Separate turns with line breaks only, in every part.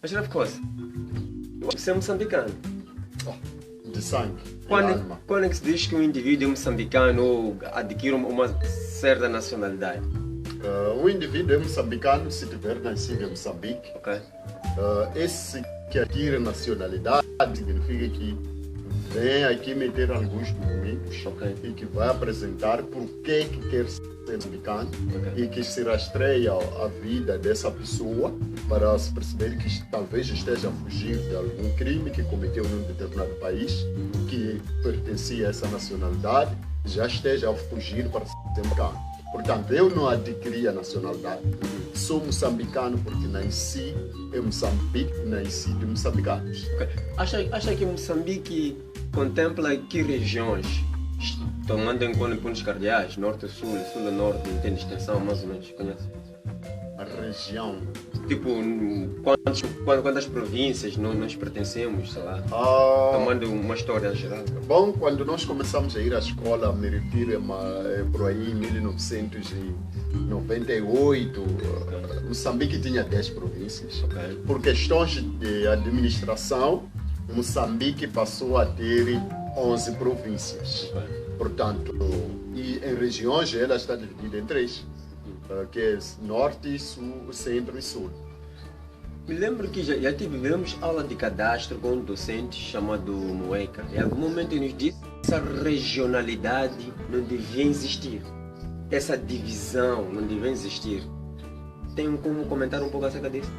Mas, of course, você é moçambicano.
De sangue, de
Quando,
alma.
quando é que se diz que um indivíduo é moçambicano ou adquire uma certa nacionalidade?
Um indivíduo é moçambicano se tiver nascido em Moçambique.
Ok?
Esse que adquire nacionalidade significa que vem aqui meter alguns documentos
Ok.
e que vai apresentar por que quer ser moçambicano
Ok.
e que se rastreia a vida dessa pessoa para se perceber que talvez esteja a fugir de algum crime que cometeu num determinado país que pertencia a essa nacionalidade, já esteja a fugir para ser moçambicano. Portanto, eu não adquiri a nacionalidade. Sou moçambicano porque nasci em Moçambique, nasci de moçambicanos.
Ok. Acha que Moçambique contempla que regiões? Tomando em conta pontos cardeais, norte e sul e norte, tem extensão mais ou menos, conhece?
A região.
Tipo, quantas províncias nós pertencemos, sei lá, tomando uma história geral.
Bom, quando nós começamos a ir à escola, me refiro por aí em 1998, Moçambique tinha 10 províncias.
Ok.
Por questões de administração, Moçambique passou a ter 11 províncias. Portanto, e em regiões ela está dividida em 3, que é norte, sul, centro e sul.
Me lembro que já tivemos aula de cadastro com um docente chamado Moeca. Em algum momento ele nos disse que essa regionalidade não devia existir. Essa divisão não devia existir. Tem como comentar um pouco acerca disso?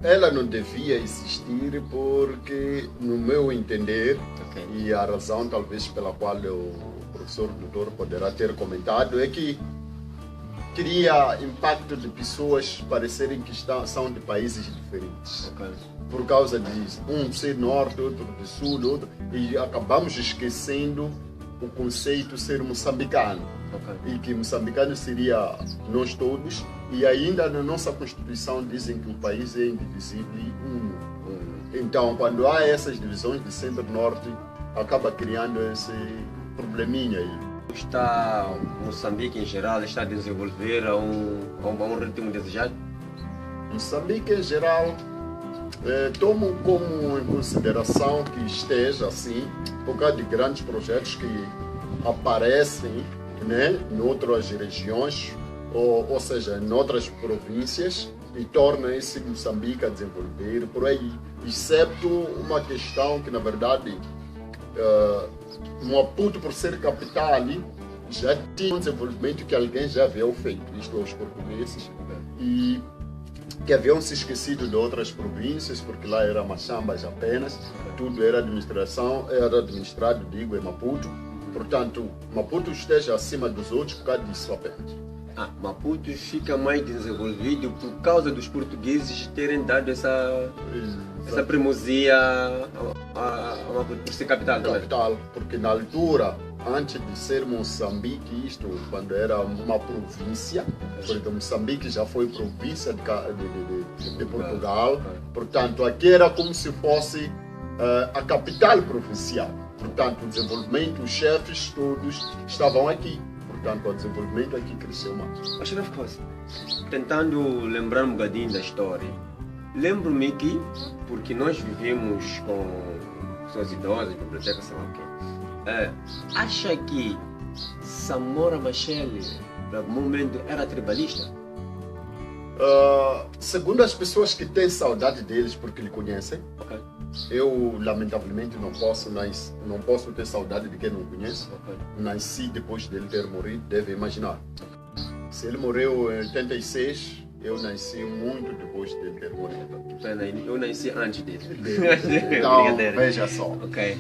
Ela não devia existir porque, no meu entender,
Ok.
e a razão talvez pela qual o professor doutor poderá ter comentado, é que cria impacto de pessoas parecerem que são de países diferentes.
Ok.
Por causa de um ser norte, outro de sul, outro, e acabamos esquecendo o conceito de ser moçambicano.
Ok.
E que moçambicano seria nós todos, e ainda na nossa Constituição dizem que o país é indivisível e uno. Então, quando há essas divisões de centro-norte, acaba criando esse probleminha aí.
Moçambique em geral está a desenvolver a um ritmo desejado?
Moçambique em geral tomo como em consideração que esteja assim, por causa de grandes projetos que aparecem, né, em outras regiões, ou seja, em outras províncias, e torna esse Moçambique a desenvolver por aí, exceto uma questão que na verdade Maputo, por ser capital ali, já tinha um desenvolvimento que alguém já havia feito, isto é, os portugueses, e que haviam se esquecido de outras províncias, porque lá era Machambas apenas, tudo era administrado, digo, em Maputo. Portanto, Maputo esteja acima dos outros por causa disso apenas.
Maputo fica mais desenvolvido por causa dos portugueses terem dado essa primazia a Maputo, por ser capital também.
Capital, porque na altura, antes de ser Moçambique, isto quando era uma província, porque Moçambique já foi província de Portugal, portanto aqui era como se fosse a capital provincial. Portanto, o desenvolvimento, os chefes todos estavam aqui. Portanto, o desenvolvimento aqui cresceu mais.
Mas, of course, tentando lembrar um bocadinho da história, lembro-me que, porque nós vivemos com pessoas idosas, bibliotecas, sei lá o quê, acha que Samora Machel, em algum momento, era tribalista?
Segundo as pessoas que têm saudade deles porque lhe conhecem,
Ok.
eu lamentavelmente não posso ter saudade de quem não conhece.
Ok.
Nasci depois dele ter morrido, deve imaginar. Se ele morreu em 86, eu nasci muito depois dele ter morrido.
Pena, eu nasci antes dele.
Então,
Brincadeira.
veja só.
Ok.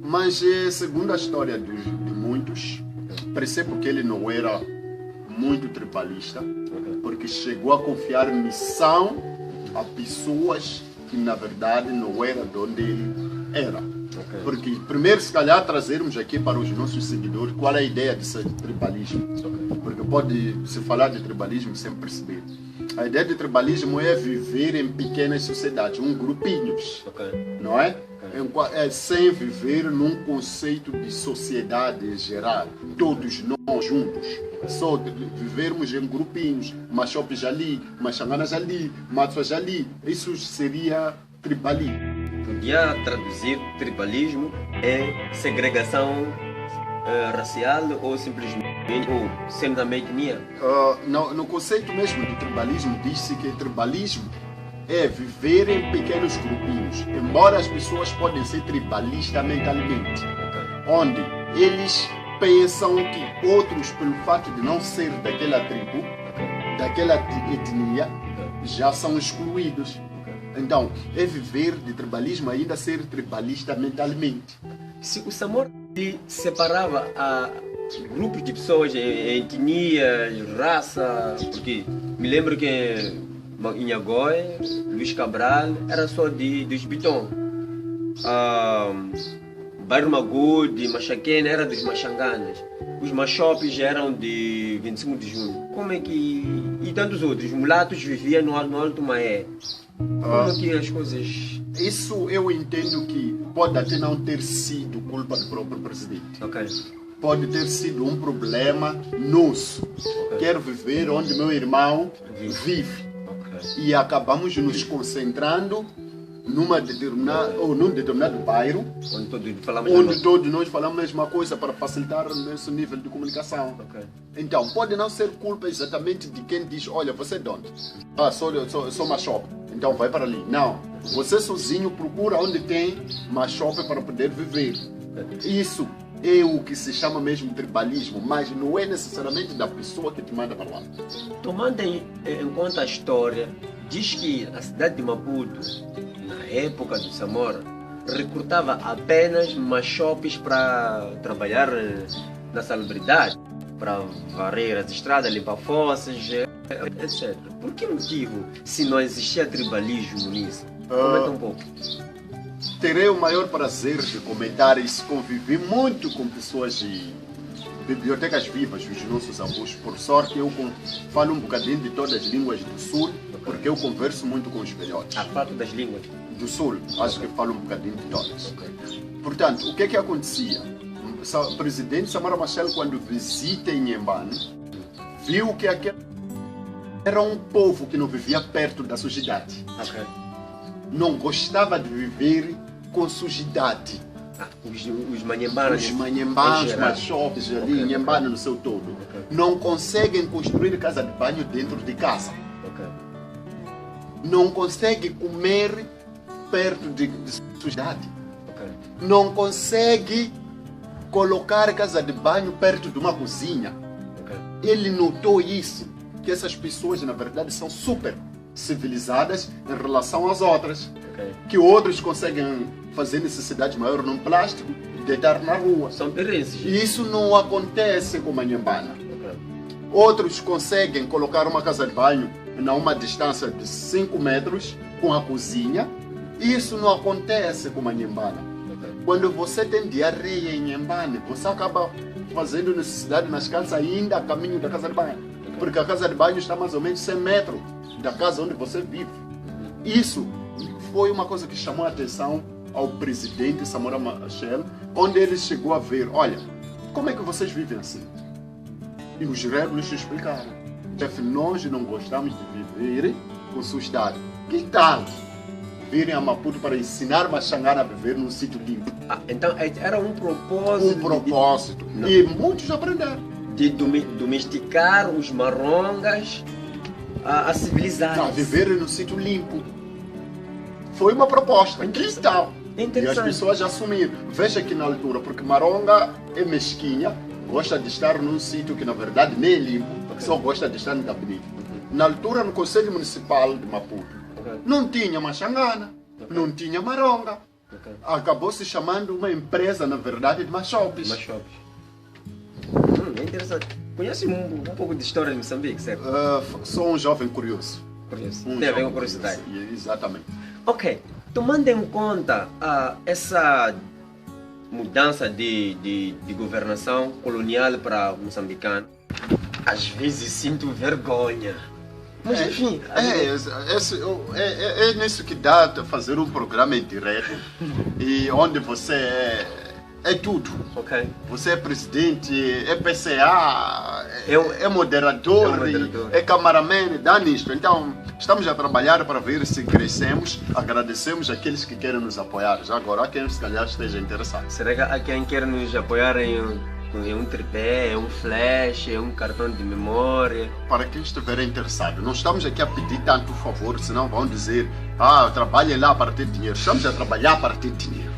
Mas segundo a história de muitos, percebo que ele não era muito tribalista, porque chegou a confiar missão a pessoas que na verdade não era de onde ele era.
Ok.
Porque primeiro, se calhar, trazermos aqui para os nossos seguidores qual é a ideia desse tribalismo. Porque pode se falar de tribalismo sem perceber. A ideia de tribalismo é viver em pequenas sociedades, grupinhos, não é? É sem viver num conceito de sociedade em geral, todos nós juntos. Só vivermos em grupinhos, machopes ali, machanganas ali, matos ali. Isso seria tribalismo.
Podia traduzir tribalismo em segregação racial ou simplesmente ou sendo da meia etnia?
No conceito mesmo de tribalismo, diz-se que tribalismo é viver em pequenos grupinhos, embora as pessoas podem ser tribalistas mentalmente, onde eles pensam que outros, pelo fato de não ser daquela tribo, daquela etnia, já são excluídos. Então, é viver de tribalismo ainda ser tribalista mentalmente.
Se o Samora separava a grupos de pessoas em etnias, raça, porque me lembro que em Agói, Luís Cabral era só dos Biton. Bairro Magude, Machaquena era dos Machanganas. Os Machopes eram de 25 de junho. Como é que... E tantos outros. Os mulatos viviam no Alto Maé. Como é que as coisas...
Isso eu entendo que pode até não ter sido culpa do próprio presidente. Pode ter sido um problema nosso. Quero viver onde meu irmão vive. E acabamos nos concentrando num determinado bairro onde todos nós falamos a mesma coisa para facilitar o nosso nível de comunicação. Então, pode não ser culpa exatamente de quem diz, olha, você é de onde? Sou Machope, então vai para ali. Não, você sozinho procura onde tem Machope para poder viver. Isso é o que se chama mesmo tribalismo, mas não é necessariamente da pessoa que te manda para lá.
Tomando em conta a história, diz que a cidade de Maputo, na época do Samora, recrutava apenas machopes para trabalhar na salubridade, para varrer as estradas, limpar fossas, etc. Por que motivo, se não existia tribalismo nisso? Comenta um pouco.
Terei o maior prazer de comentar isso. Convivi muito com pessoas de bibliotecas vivas, os nossos avós. Por sorte, eu falo um bocadinho de todas as línguas do Sul, porque eu converso muito com os velhotes.
A parte das línguas?
Do Sul, acho que falo um bocadinho de todas. Portanto, o que acontecia? O presidente Samora Machel, quando visita em Inhambane, viu que aquele era um povo que não vivia perto da sujidade. Não gostava de viver com sujidade.
Os manhembanos.
Os manhembanos, machopes ali, Inhambane no seu todo. Não conseguem construir casa de banho dentro de casa. Não conseguem comer perto de sujidade. Não consegue colocar casa de banho perto de uma cozinha. Ele notou isso, que essas pessoas na verdade são super civilizadas em relação às outras. Que outros conseguem fazer necessidades maiores num plástico e deitar na rua.
São diferentes.
E isso não acontece com a Inhambane. Outros conseguem colocar uma casa de banho a uma distância de 5 metros com a cozinha. Isso não acontece com a Inhambane. Quando você tem diarreia em Inhambane, você acaba fazendo necessidade nas casas ainda a caminho da casa de banho. Porque a casa de banho está mais ou menos 100 metros da casa onde você vive. Isso foi uma coisa que chamou a atenção ao presidente Samora Machel, onde ele chegou a ver, olha, como é que vocês vivem assim? E os regulos explicaram. Chefe, nós não gostamos de viver com sujidade. Que tal virem a Maputo para ensinar Machangana a viver num sítio limpo?
Então era um propósito.
Um propósito. E muitos aprenderam.
De domesticar os marongas a civilizar.
A viverem num sítio limpo. Foi uma proposta. Que tal? E as pessoas já assumiram. Veja que na altura, porque Maronga é mesquinha, gosta de estar num sítio que na verdade nem é limpo, só gosta de estar no gabinete. Na altura, no Conselho Municipal de Maputo, não tinha Machangana, não tinha Maronga. Acabou se chamando uma empresa, na verdade, de Machopes.
É interessante. Conhece um pouco de história de Moçambique, certo?
Sou um jovem curioso.
Tem a ver com curiosidade.
Exatamente.
Ok. Tomando em conta essa mudança de governação colonial para moçambicano, às vezes sinto vergonha Mas enfim...
É nisso que dá fazer um programa em direto e onde você é tudo.
Ok.
Você é presidente, é PCA, é moderador, é cameraman, dá nisto. Então, estamos a trabalhar para ver se crescemos. Agradecemos aqueles que querem nos apoiar. Já agora, há quem se calhar esteja interessado.
Será que há quem quer nos apoiar em um tripé, em um flash, em um cartão de memória?
Para quem estiver interessado, não estamos aqui a pedir tanto favor, senão vão dizer, trabalhe lá para ter dinheiro. Estamos a trabalhar para ter dinheiro.